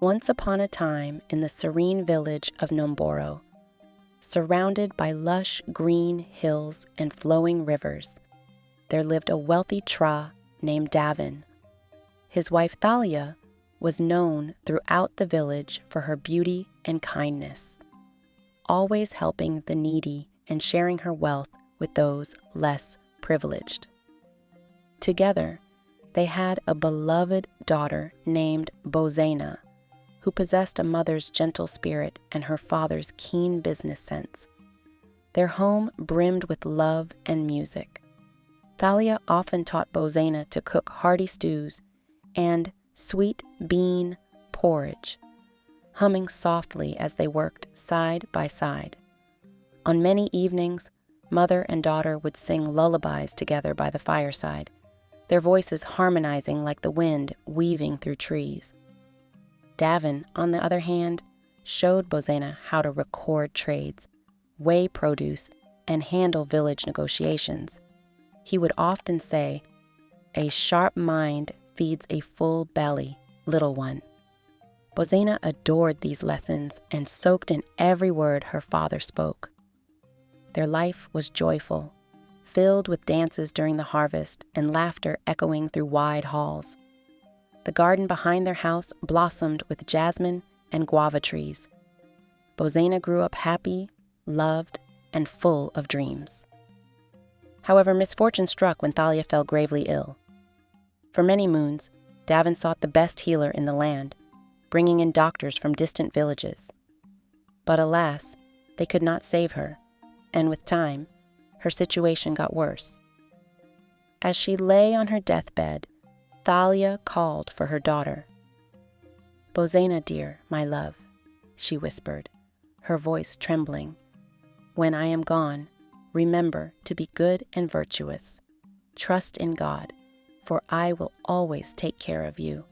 Once upon a time, in the serene village of Nomboro, surrounded by lush green hills and flowing rivers, there lived a wealthy Tra named Davin. His wife Thalia was known throughout the village for her beauty and kindness, always helping the needy and sharing her wealth with those less privileged. Together, they had a beloved daughter named Bozena, who possessed a mother's gentle spirit and her father's keen business sense. Their home brimmed with love and music. Thalia often taught Bozena to cook hearty stews and sweet bean porridge, humming softly as they worked side by side. On many evenings, mother and daughter would sing lullabies together by the fireside, their voices harmonizing like the wind weaving through trees. Davin, on the other hand, showed Bozena how to record trades, weigh produce, and handle village negotiations. He would often say, "A sharp mind feeds a full belly, little one." Bozena adored these lessons and soaked in every word her father spoke. Their life was joyful, filled with dances during the harvest and laughter echoing through wide halls. The garden behind their house blossomed with jasmine and guava trees. Bozena grew up happy, loved, and full of dreams. However, misfortune struck when Thalia fell gravely ill. For many moons, Davin sought the best healer in the land, bringing in doctors from distant villages. But alas, they could not save her, and with time, her situation got worse. As she lay on her deathbed, Thalia called for her daughter. "Bozena, dear, my love," she whispered, her voice trembling. "When I am gone, remember to be good and virtuous. Trust in God, for I will always take care of you.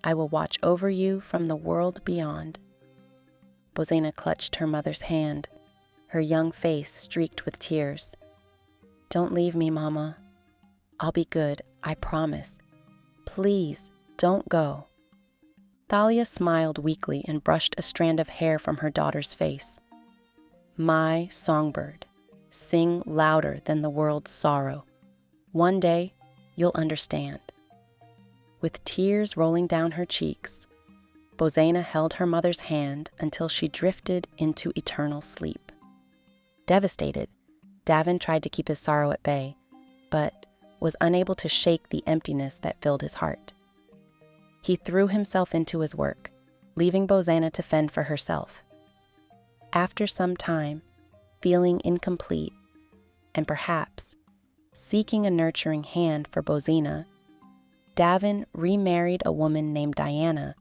I will watch over you from the world beyond." Bozena clutched her mother's hand, her young face streaked with tears. "Don't leave me, Mama. I'll be good, I promise. Please, don't go." Thalia smiled weakly and brushed a strand of hair from her daughter's face. "My songbird, sing louder than the world's sorrow. One day, you'll understand." With tears rolling down her cheeks, Bozena held her mother's hand until she drifted into eternal sleep. Devastated, Davin tried to keep his sorrow at bay, but was unable to shake the emptiness that filled his heart. He threw himself into his work, leaving Bozena to fend for herself. After some time, feeling incomplete, and perhaps seeking a nurturing hand for Bozena, Davin remarried a woman named Diana,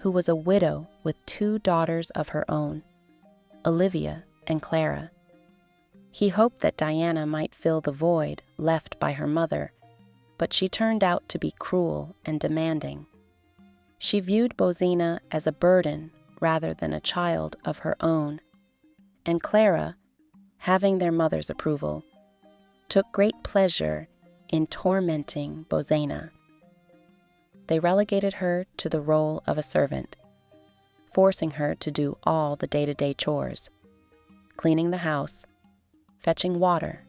who was a widow with 2 daughters of her own, Olivia and Clara. He hoped that Diana might fill the void left by her mother, but she turned out to be cruel and demanding. She viewed Bozena as a burden rather than a child of her own, and Clara, having their mother's approval, took great pleasure in tormenting Bozena. They relegated her to the role of a servant, forcing her to do all the day-to-day chores, cleaning the house, fetching water,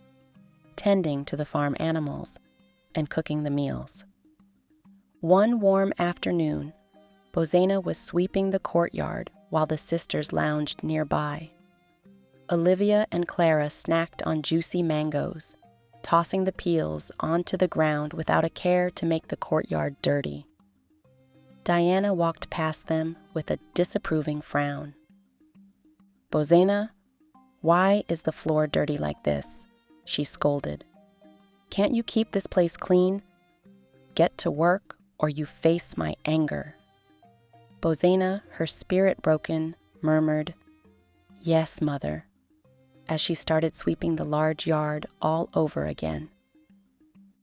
tending to the farm animals, and cooking the meals. One warm afternoon, Bozena was sweeping the courtyard while the sisters lounged nearby. Olivia and Clara snacked on juicy mangoes, tossing the peels onto the ground without a care to make the courtyard dirty. Diana walked past them with a disapproving frown. "Bozena, why is the floor dirty like this?" she scolded. "Can't you keep this place clean? Get to work, or you face my anger." Bozena, her spirit broken, murmured, "Yes, Mother," as she started sweeping the large yard all over again.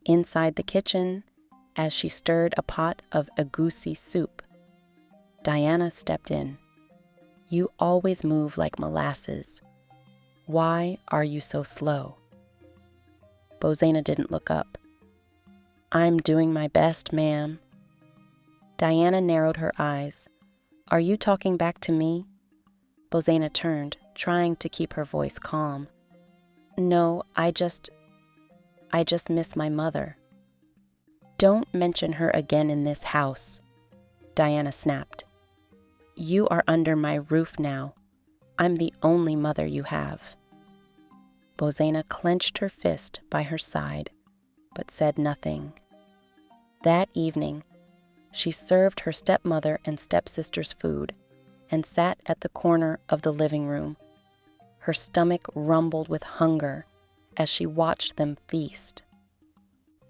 Inside the kitchen, as she stirred a pot of egusi soup, Diana stepped in. "You always move like molasses. Why are you so slow?" Bozena didn't look up. "I'm doing my best, ma'am." Diana narrowed her eyes, Are you talking back to me? Bozena turned, trying to keep her voice calm. No, I just miss my mother. Don't mention her again in this house, Diana snapped. You are under my roof now. I'm the only mother you have. Bozena clenched her fist by her side, but said nothing. That evening, she served her stepmother and stepsisters food and sat at the corner of the living room. Her stomach rumbled with hunger as she watched them feast.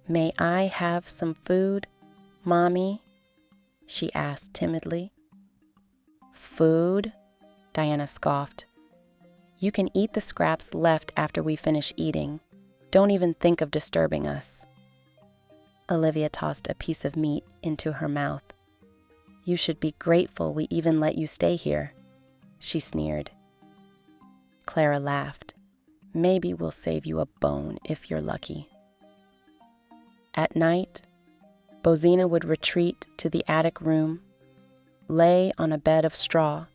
May I have some food, Mommy? She asked timidly. Food? Diana scoffed. You can eat the scraps left after we finish eating. Don't even think of disturbing us. Olivia tossed a piece of meat into her mouth. You should be grateful we even let you stay here, she sneered. Clara laughed. Maybe we'll save you a bone if you're lucky. At night, Bozena would retreat to the attic room, lay on a bed of straw,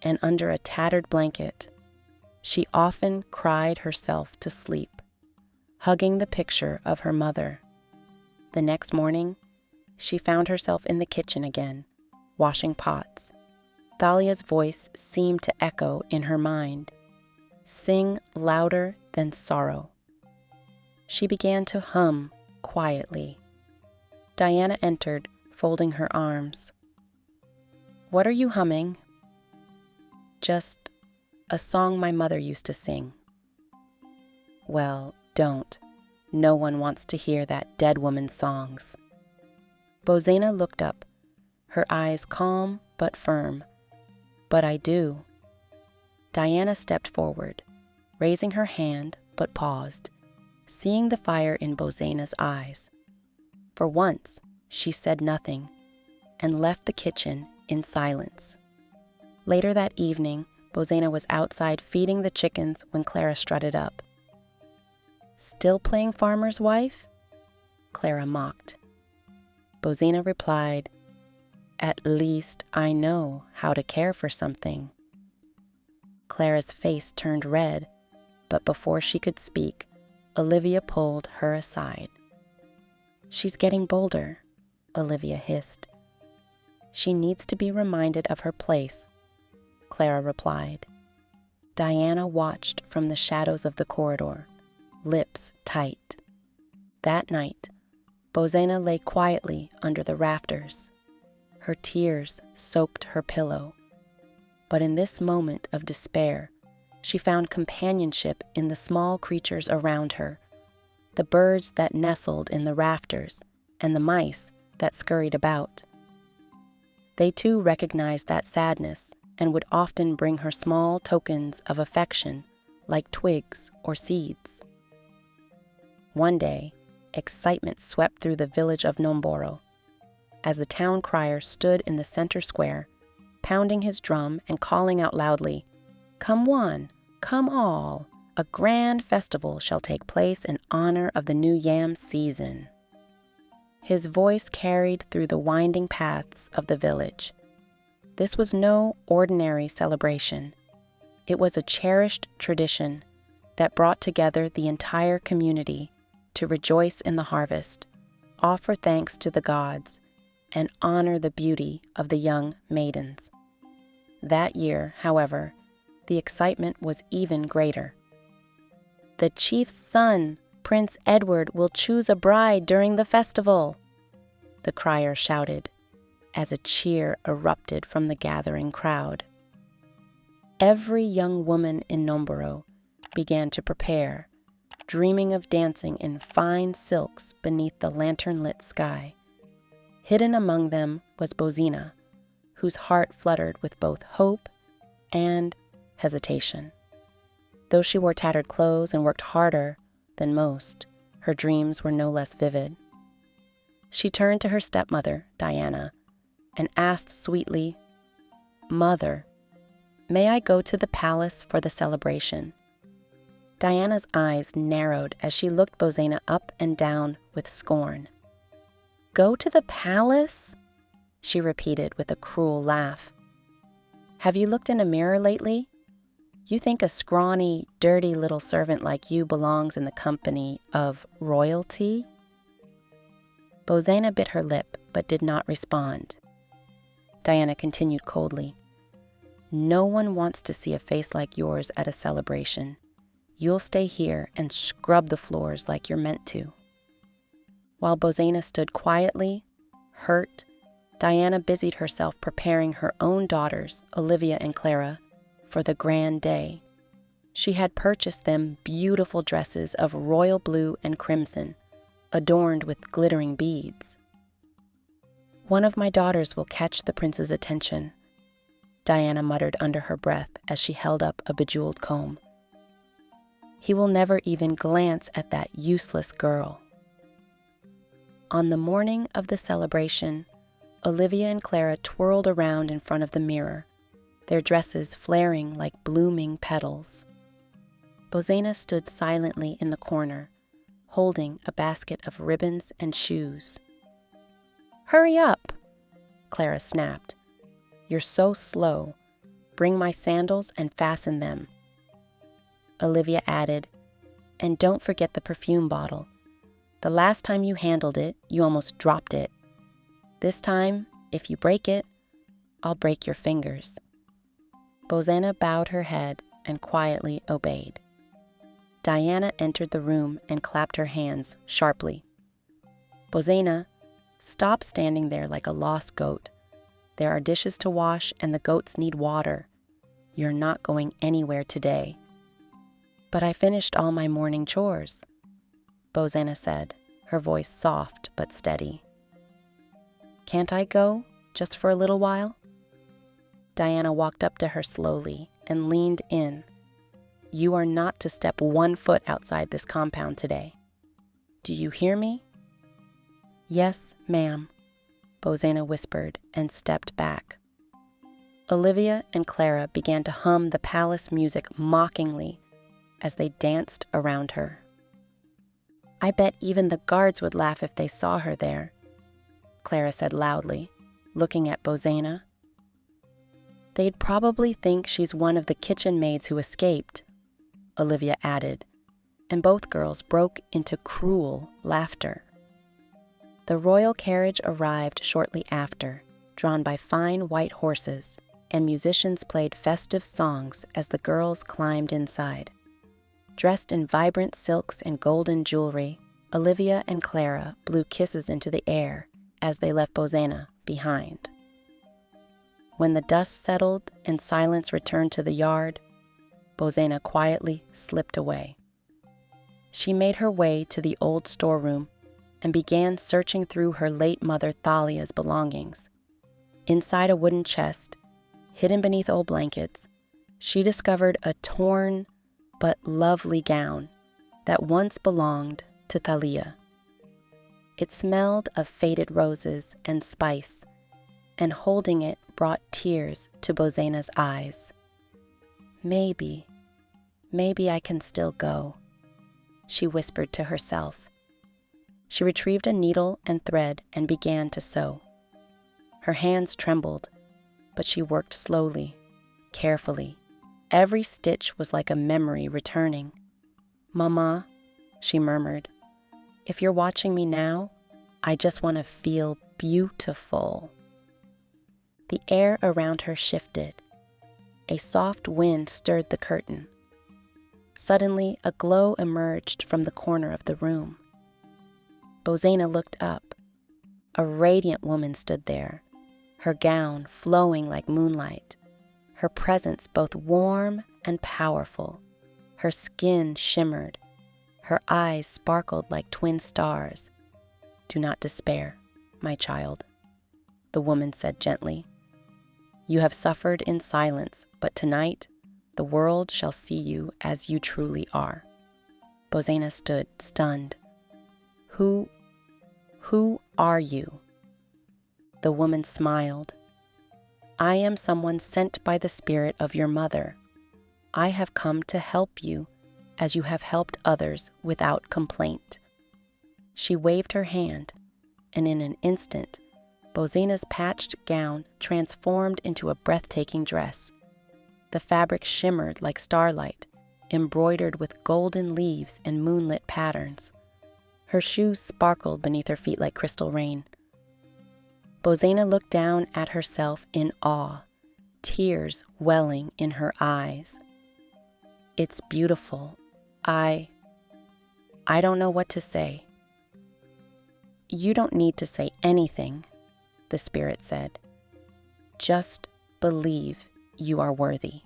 and under a tattered blanket, she often cried herself to sleep, hugging the picture of her mother. The next morning, she found herself in the kitchen again, washing pots. Thalia's voice seemed to echo in her mind. Sing louder than sorrow. She began to hum quietly. Diana entered, folding her arms. What are you humming? Just a song my mother used to sing. Well, don't. No one wants to hear that dead woman's songs. Bozena looked up, her eyes calm but firm. But I do. Diana stepped forward, raising her hand but paused, seeing the fire in Bozena's eyes. For once, she said nothing and left the kitchen in silence. Later that evening, Bozena was outside feeding the chickens when Clara strutted up. Still playing farmer's wife? Clara mocked. Bozena replied, At least I know how to care for something. Clara's face turned red, but before she could speak, Olivia pulled her aside. She's getting bolder, Olivia hissed. She needs to be reminded of her place, Clara replied. Diana watched from the shadows of the corridor, lips tight. That night, Bozena lay quietly under the rafters. Her tears soaked her pillow. But in this moment of despair, she found companionship in the small creatures around her, the birds that nestled in the rafters and the mice that scurried about. They too recognized that sadness and would often bring her small tokens of affection like twigs or seeds. One day, excitement swept through the village of Nomboro. As the town crier stood in the center square, pounding his drum and calling out loudly, Come one, come all, a grand festival shall take place in honor of the new yam season. His voice carried through the winding paths of the village. This was no ordinary celebration. It was a cherished tradition that brought together the entire community to rejoice in the harvest, offer thanks to the gods, and honor the beauty of the young maidens. That year, however, the excitement was even greater. The chief's son, Prince Edward, will choose a bride during the festival, the crier shouted, as a cheer erupted from the gathering crowd. Every young woman in Nomboro began to prepare, dreaming of dancing in fine silks beneath the lantern-lit sky. Hidden among them was Bozena, whose heart fluttered with both hope and hesitation. Though she wore tattered clothes and worked harder than most, her dreams were no less vivid. She turned to her stepmother, Diana, and asked sweetly, Mother, may I go to the palace for the celebration? Diana's eyes narrowed as she looked Bozena up and down with scorn. Go to the palace? She repeated with a cruel laugh. Have you looked in a mirror lately? You think a scrawny, dirty little servant like you belongs in the company of royalty? Bozena bit her lip but did not respond. Diana continued coldly. No one wants to see a face like yours at a celebration. You'll stay here and scrub the floors like you're meant to. While Bozena stood quietly, hurt, Diana busied herself preparing her own daughters, Olivia and Clara, for the grand day. She had purchased them beautiful dresses of royal blue and crimson, adorned with glittering beads. One of my daughters will catch the prince's attention, Diana muttered under her breath as she held up a bejeweled comb. He will never even glance at that useless girl. On the morning of the celebration, Olivia and Clara twirled around in front of the mirror, their dresses flaring like blooming petals. Bozena stood silently in the corner, holding a basket of ribbons and shoes. Hurry up, Clara snapped. You're so slow. Bring my sandals and fasten them. Olivia added, and don't forget the perfume bottle. The last time you handled it, you almost dropped it. This time, if you break it, I'll break your fingers. Bozena bowed her head and quietly obeyed. Diana entered the room and clapped her hands sharply. Bozena, stop standing there like a lost goat. There are dishes to wash and the goats need water. You're not going anywhere today. But I finished all my morning chores, Bozena said, her voice soft but steady. Can't I go, just for a little while? Diana walked up to her slowly and leaned in. You are not to step 1 foot outside this compound today. Do you hear me? Yes, ma'am, Bozena whispered and stepped back. Olivia and Clara began to hum the palace music mockingly as they danced around her. I bet even the guards would laugh if they saw her there, Clara said loudly, looking at Bozena. They'd probably think she's one of the kitchen maids who escaped, Olivia added, and both girls broke into cruel laughter. The royal carriage arrived shortly after, drawn by fine white horses, and musicians played festive songs as the girls climbed inside. Dressed in vibrant silks and golden jewelry, Olivia and Clara blew kisses into the air as they left Bozena behind. When the dust settled and silence returned to the yard, Bozena quietly slipped away. She made her way to the old storeroom and began searching through her late mother Thalia's belongings. Inside a wooden chest, hidden beneath old blankets, she discovered a torn but lovely gown that once belonged to Thalia. It smelled of faded roses and spice, and holding it brought tears to Bozena's eyes. Maybe I can still go, she whispered to herself. She retrieved a needle and thread and began to sew. Her hands trembled, but she worked slowly, carefully. Every stitch was like a memory returning. Mama, she murmured, if you're watching me now, I just want to feel beautiful. The air around her shifted. A soft wind stirred the curtain. Suddenly, a glow emerged from the corner of the room. Bozena looked up. A radiant woman stood there, her gown flowing like moonlight, her presence both warm and powerful. Her skin shimmered. Her eyes sparkled like twin stars. Do not despair, my child, the woman said gently. You have suffered in silence, but tonight the world shall see you as you truly are. Bozena stood stunned. Who are you? The woman smiled. I am someone sent by the spirit of your mother. I have come to help you as you have helped others without complaint. She waved her hand, and in an instant, Bozina's patched gown transformed into a breathtaking dress. The fabric shimmered like starlight, embroidered with golden leaves and moonlit patterns. Her shoes sparkled beneath her feet like crystal rain. Bozina looked down at herself in awe, tears welling in her eyes. "It's beautiful. I don't know what to say." "You don't need to say anything," the spirit said. "Just believe you are worthy."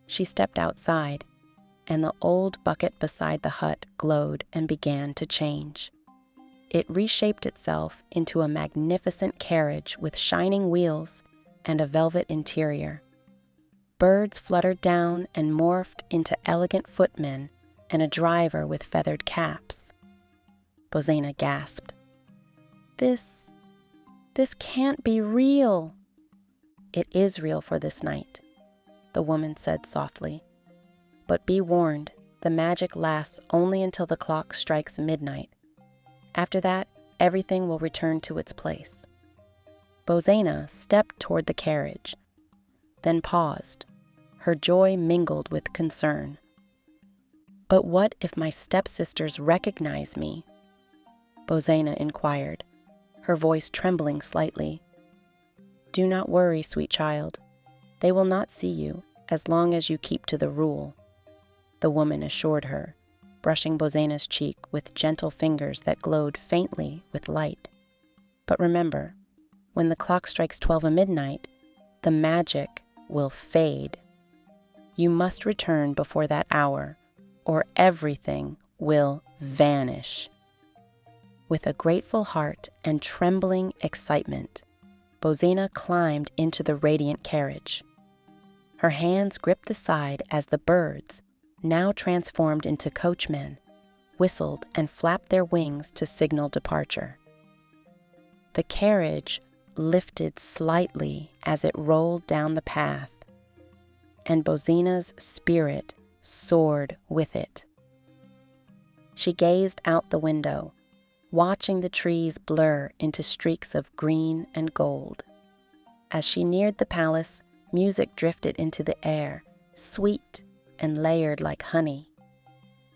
She stepped outside, and the old bucket beside the hut glowed and began to change. It reshaped itself into a magnificent carriage with shining wheels and a velvet interior. Birds fluttered down and morphed into elegant footmen and a driver with feathered caps. Bozina gasped. This can't be real." "It is real for this night," the woman said softly. "But be warned, the magic lasts only until the clock strikes midnight. After that, everything will return to its place." Bozina stepped toward the carriage, then paused, her joy mingled with concern. "But what if my stepsisters recognize me?" Bozina inquired, her voice trembling slightly. "Do not worry, sweet child. They will not see you as long as you keep to the rule," the woman assured her, brushing Bozina's cheek with gentle fingers that glowed faintly with light. "But remember, when the clock strikes 12 midnight, the magic will fade. You must return before that hour, or everything will vanish." With a grateful heart and trembling excitement, Bozina climbed into the radiant carriage. Her hands gripped the side as the birds, now transformed into coachmen, whistled and flapped their wings to signal departure. The carriage lifted slightly as it rolled down the path, and Bozina's spirit soared with it. She gazed out the window, watching the trees blur into streaks of green and gold. As she neared the palace, music drifted into the air, sweet and layered like honey.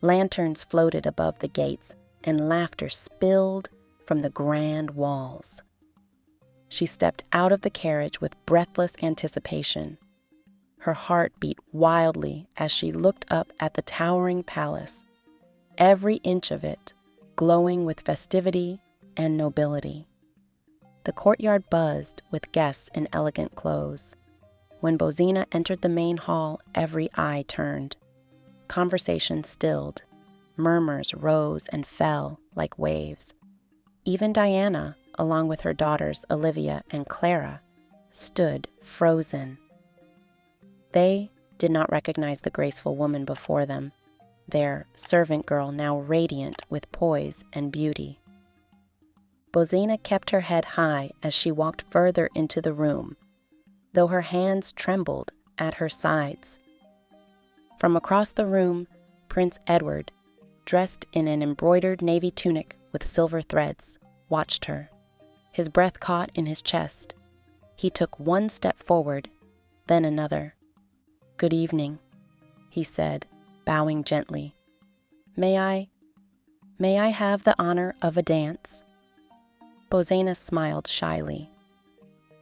Lanterns floated above the gates, and laughter spilled from the grand walls. She stepped out of the carriage with breathless anticipation. Her heart beat wildly as she looked up at the towering palace, every inch of it glowing with festivity and nobility. The courtyard buzzed with guests in elegant clothes. When Bozina entered the main hall, every eye turned. Conversation stilled. Murmurs rose and fell like waves. Even Diana, along with her daughters Olivia and Clara, stood frozen. They did not recognize the graceful woman before them, their servant girl now radiant with poise and beauty. Bozina kept her head high as she walked further into the room, though her hands trembled at her sides. From across the room, Prince Edward, dressed in an embroidered navy tunic with silver threads, watched her. His breath caught in his chest. He took one step forward, then another. "Good evening," he said, bowing gently. May I have the honor of a dance?" Bozena smiled shyly.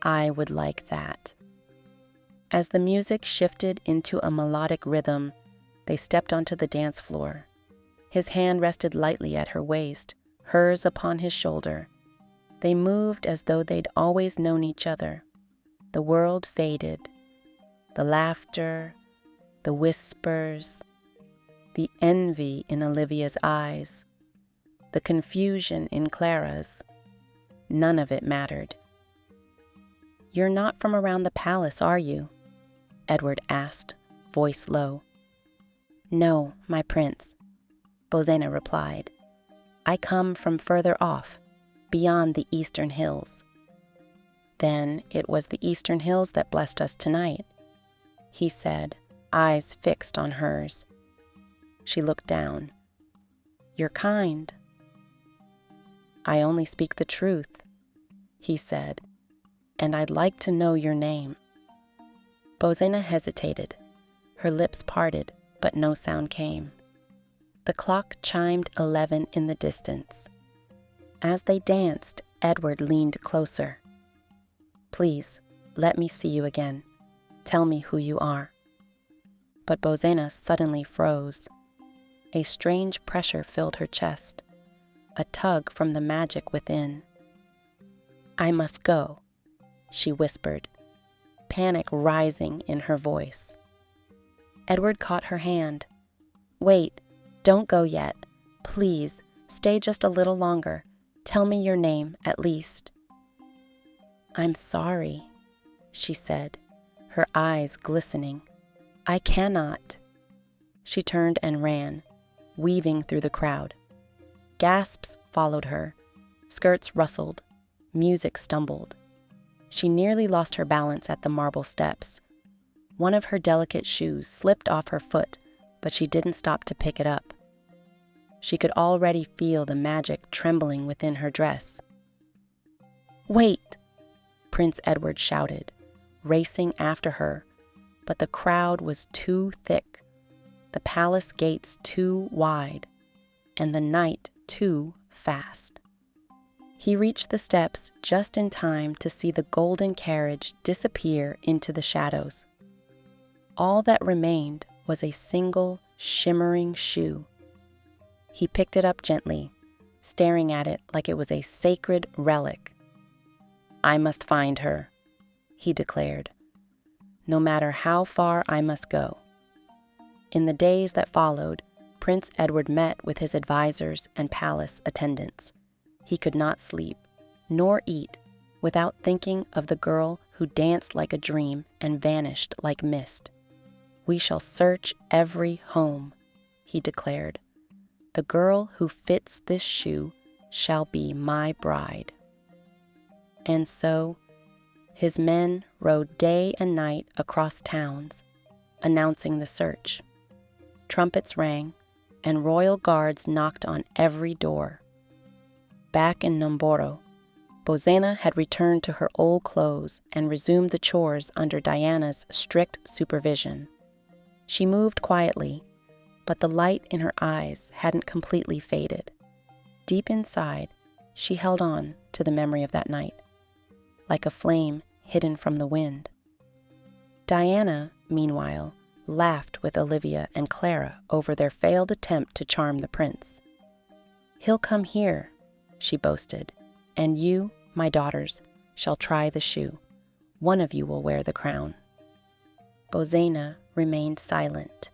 "I would like that." As the music shifted into a melodic rhythm, they stepped onto the dance floor. His hand rested lightly at her waist, hers upon his shoulder. They moved as though they'd always known each other. The world faded. The laughter, the whispers, the envy in Olivia's eyes, the confusion in Clara's. None of it mattered. "You're not from around the palace, are you?" Edward asked, voice low. "No, my prince," Bozena replied. "I come from further off, beyond the eastern hills." "Then it was the eastern hills that blessed us tonight," he said, eyes fixed on hers. She looked down. "You're kind." "I only speak the truth," he said, "and I'd like to know your name." Bozena hesitated. Her lips parted, but no sound came. The clock chimed 11 in the distance. As they danced, Edward leaned closer. "Please, let me see you again. Tell me who you are." But Bozena suddenly froze. A strange pressure filled her chest, a tug from the magic within. "I must go," she whispered, panic rising in her voice. Edward caught her hand. "Wait, don't go yet. Please, stay just a little longer. Tell me your name, at least." "I'm sorry," she said, her eyes glistening. "I cannot." She turned and ran, weaving through the crowd. Gasps followed her. Skirts rustled. Music stumbled. She nearly lost her balance at the marble steps. One of her delicate shoes slipped off her foot, but she didn't stop to pick it up. She could already feel the magic trembling within her dress. "Wait!" Prince Edward shouted, racing after her, but the crowd was too thick, the palace gates too wide, and the night too fast. He reached the steps just in time to see the golden carriage disappear into the shadows. All that remained was a single shimmering shoe. He picked it up gently, staring at it like it was a sacred relic. "I must find her," he declared. "No matter how far I must go." In the days that followed, Prince Edward met with his advisors and palace attendants. He could not sleep, nor eat, without thinking of the girl who danced like a dream and vanished like mist. "We shall search every home," he declared. "The girl who fits this shoe shall be my bride." And so, his men rode day and night across towns, announcing the search. Trumpets rang, and royal guards knocked on every door. Back in Numboro, Bozena had returned to her old clothes and resumed the chores under Diana's strict supervision. She moved quietly, but the light in her eyes hadn't completely faded. Deep inside, she held on to the memory of that night, like a flame hidden from the wind. Diana, meanwhile, laughed with Olivia and Clara over their failed attempt to charm the prince. "He'll come here," she boasted, "and you, my daughters, shall try the shoe. One of you will wear the crown." Bozena remained silent.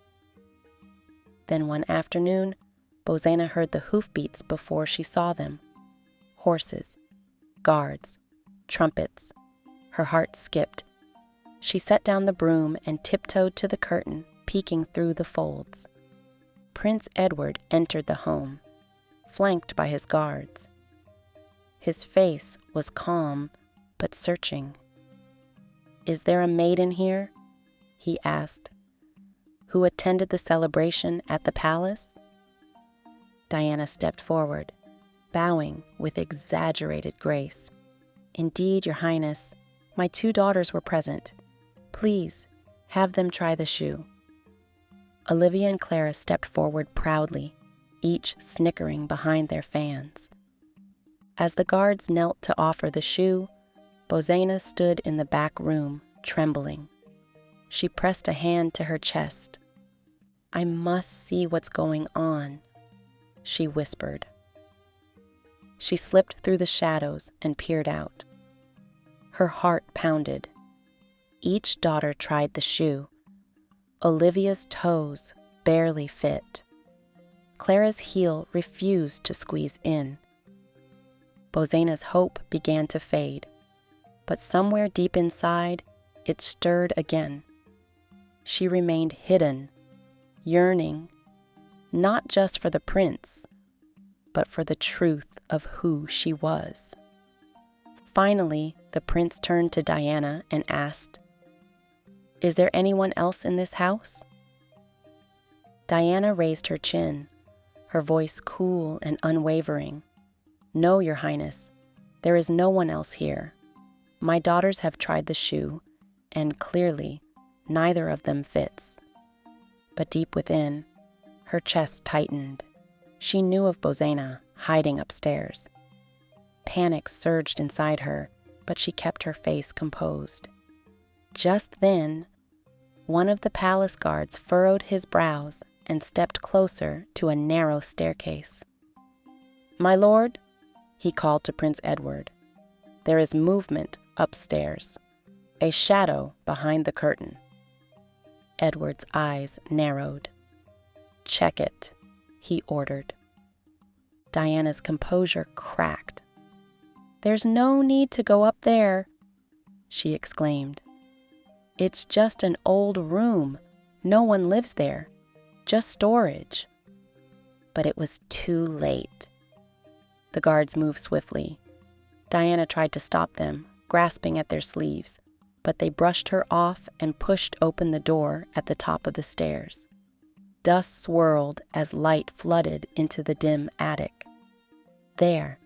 Then one afternoon, Bozena heard the hoofbeats before she saw them. Horses, guards, trumpets. Her heart skipped. She set down the broom and tiptoed to the curtain, peeking through the folds. Prince Edward entered the home, flanked by his guards. His face was calm, but searching. "Is there a maiden here?" he asked. "Who attended the celebration at the palace?" Diana stepped forward, bowing with exaggerated grace. "Indeed, Your Highness, my 2 daughters were present. Please, have them try the shoe." Olivia and Clara stepped forward proudly, each snickering behind their fans. As the guards knelt to offer the shoe, Bozena stood in the back room, trembling. She pressed a hand to her chest. "I must see what's going on," she whispered. She slipped through the shadows and peered out. Her heart pounded. Each daughter tried the shoe. Olivia's toes barely fit. Clara's heel refused to squeeze in. Bozena's hope began to fade, but somewhere deep inside, it stirred again. She remained hidden, yearning, not just for the prince, but for the truth of who she was. Finally, the prince turned to Diana and asked, "Is there anyone else in this house?" Diana raised her chin, her voice cool and unwavering. "No, Your Highness. There is no one else here. My daughters have tried the shoe, and clearly, neither of them fits." But deep within, her chest tightened. She knew of Bozena hiding upstairs. Panic surged inside her, but she kept her face composed. Just then, one of the palace guards furrowed his brows and stepped closer to a narrow staircase. "My lord," he called to Prince Edward, "there is movement upstairs, a shadow behind the curtain." Edward's eyes narrowed. "Check it," he ordered. Diana's composure cracked. "There's no need to go up there," she exclaimed. "It's just an old room. No one lives there. Just storage." But it was too late. The guards moved swiftly. Diana tried to stop them, grasping at their sleeves, but they brushed her off and pushed open the door at the top of the stairs. Dust swirled as light flooded into the dim attic. There,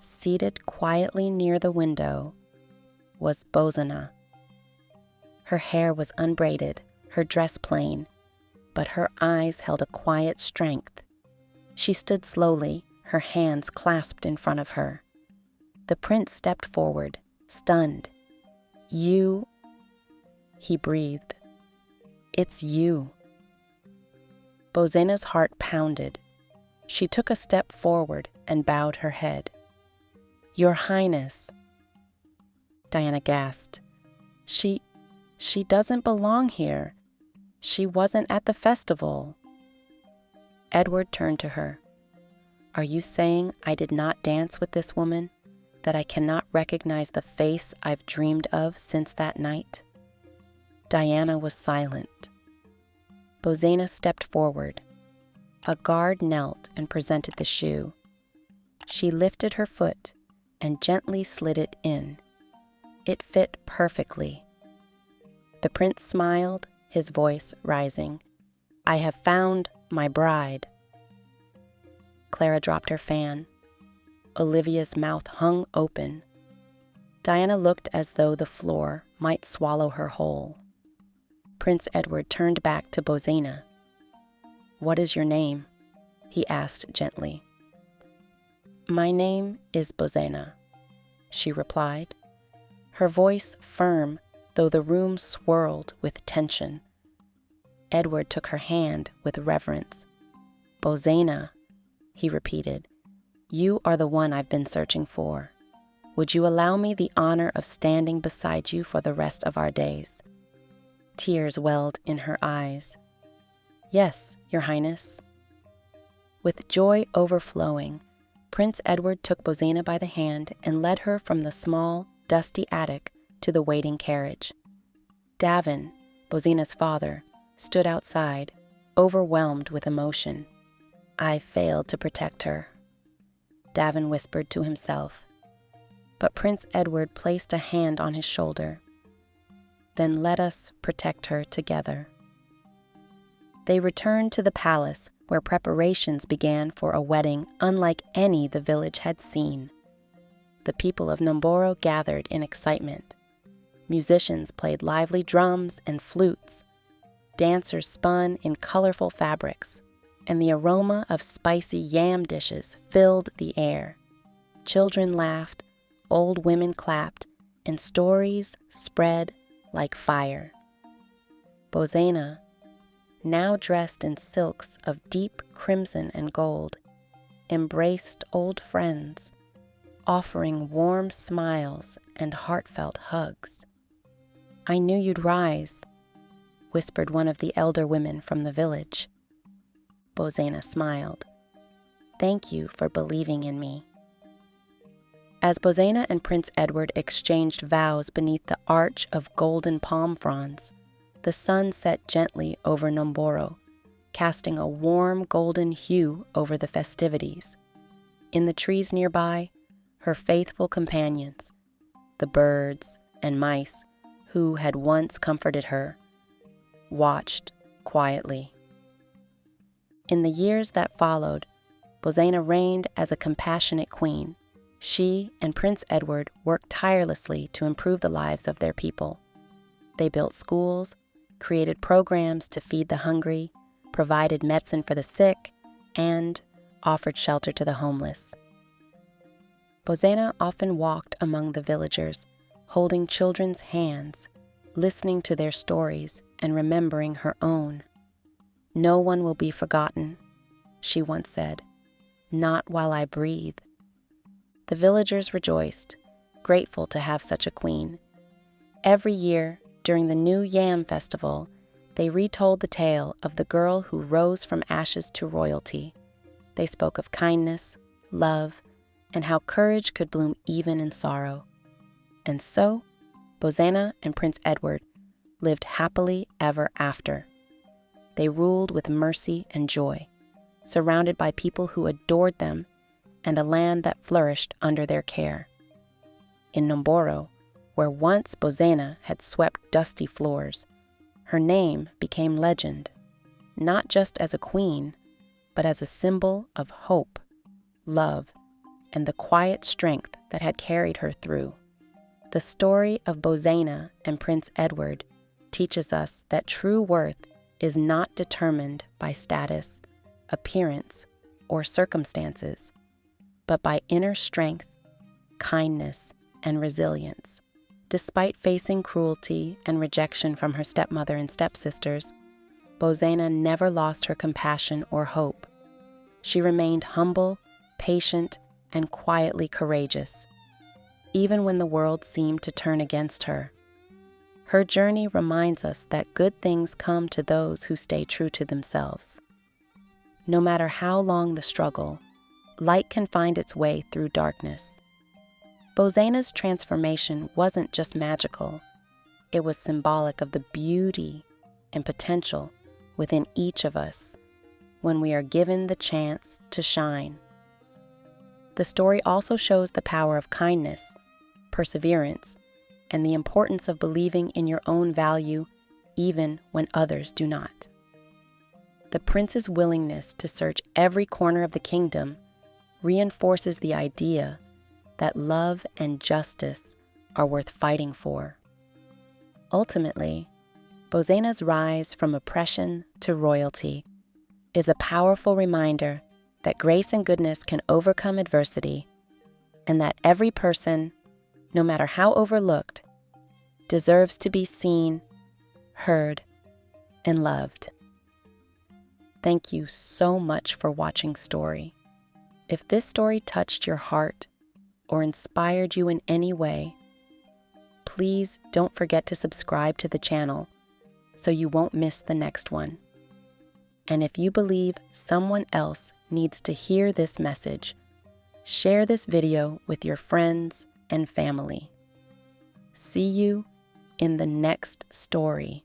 seated quietly near the window, was Bozena. Her hair was unbraided, her dress plain, but her eyes held a quiet strength. She stood slowly, her hands clasped in front of her. The prince stepped forward, stunned. "You," he breathed. "It's you." Bozena's heart pounded. She took a step forward and bowed her head. "Your Highness." Diana gasped. She doesn't belong here. She wasn't at the festival." Edward turned to her. "Are you saying I did not dance with this woman? That I cannot recognize the face I've dreamed of since that night?" Diana was silent. Bozena stepped forward. A guard knelt and presented the shoe. She lifted her foot and gently slid it in. It fit perfectly. The prince smiled, his voice rising. "I have found my bride." Clara dropped her fan. Olivia's mouth hung open. Diana looked as though the floor might swallow her whole. Prince Edward turned back to Bozena. "What is your name?" he asked gently. "My name is Bozena," she replied, her voice firm though the room swirled with tension. Edward took her hand with reverence. "Bozena," he repeated, "you are the one I've been searching for. Would you allow me the honor of standing beside you for the rest of our days?" Tears welled in her eyes. "Yes, Your Highness." With joy overflowing, Prince Edward took Bozena by the hand and led her from the small, dusty attic to the waiting carriage. Davin, Bozena's father, stood outside, overwhelmed with emotion. "I failed to protect her," Davin whispered to himself. But Prince Edward placed a hand on his shoulder. "Then let us protect her together." They returned to the palace, where preparations began for a wedding unlike any the village had seen. The people of Numboro gathered in excitement. Musicians played lively drums and flutes. Dancers spun in colorful fabrics, and the aroma of spicy yam dishes filled the air. Children laughed, old women clapped, and stories spread like fire. Bozena, now dressed in silks of deep crimson and gold, embraced old friends, offering warm smiles and heartfelt hugs. "I knew you'd rise," whispered one of the elder women from the village. Bozena smiled. "Thank you for believing in me." As Bozena and Prince Edward exchanged vows beneath the arch of golden palm fronds, the sun set gently over Numboro, casting a warm golden hue over the festivities. In the trees nearby, her faithful companions, the birds and mice who had once comforted her, watched quietly. In the years that followed, Bozena reigned as a compassionate queen, She and Prince Edward worked tirelessly to improve the lives of their people. They built schools, created programs to feed the hungry, provided medicine for the sick, and offered shelter to the homeless. Bozena often walked among the villagers, holding children's hands, listening to their stories and remembering her own. "No one will be forgotten," she once said, "not while I breathe." The villagers rejoiced, grateful to have such a queen. Every year, during the New Yam Festival, they retold the tale of the girl who rose from ashes to royalty. They spoke of kindness, love, and how courage could bloom even in sorrow. And so, Bozena and Prince Edward lived happily ever after. They ruled with mercy and joy, surrounded by people who adored them and a land that flourished under their care. In Nomboro, where once Bozena had swept dusty floors, her name became legend, not just as a queen, but as a symbol of hope, love, and the quiet strength that had carried her through. The story of Bozena and Prince Edward teaches us that true worth is not determined by status, appearance, or circumstances, but by inner strength, kindness, and resilience. Despite facing cruelty and rejection from her stepmother and stepsisters, Bozena never lost her compassion or hope. She remained humble, patient, and quietly courageous, even when the world seemed to turn against her. Her journey reminds us that good things come to those who stay true to themselves. No matter how long the struggle, light can find its way through darkness. Bozena's transformation wasn't just magical, it was symbolic of the beauty and potential within each of us when we are given the chance to shine. The story also shows the power of kindness, perseverance, and the importance of believing in your own value even when others do not. The prince's willingness to search every corner of the kingdom reinforces the idea that love and justice are worth fighting for. Ultimately, Bozena's rise from oppression to royalty is a powerful reminder that grace and goodness can overcome adversity, and that every person, no matter how overlooked, deserves to be seen, heard, and loved. Thank you so much for watching Story. If this story touched your heart or inspired you in any way, please don't forget to subscribe to the channel so you won't miss the next one. And if you believe someone else needs to hear this message, share this video with your friends and family. See you in the next story.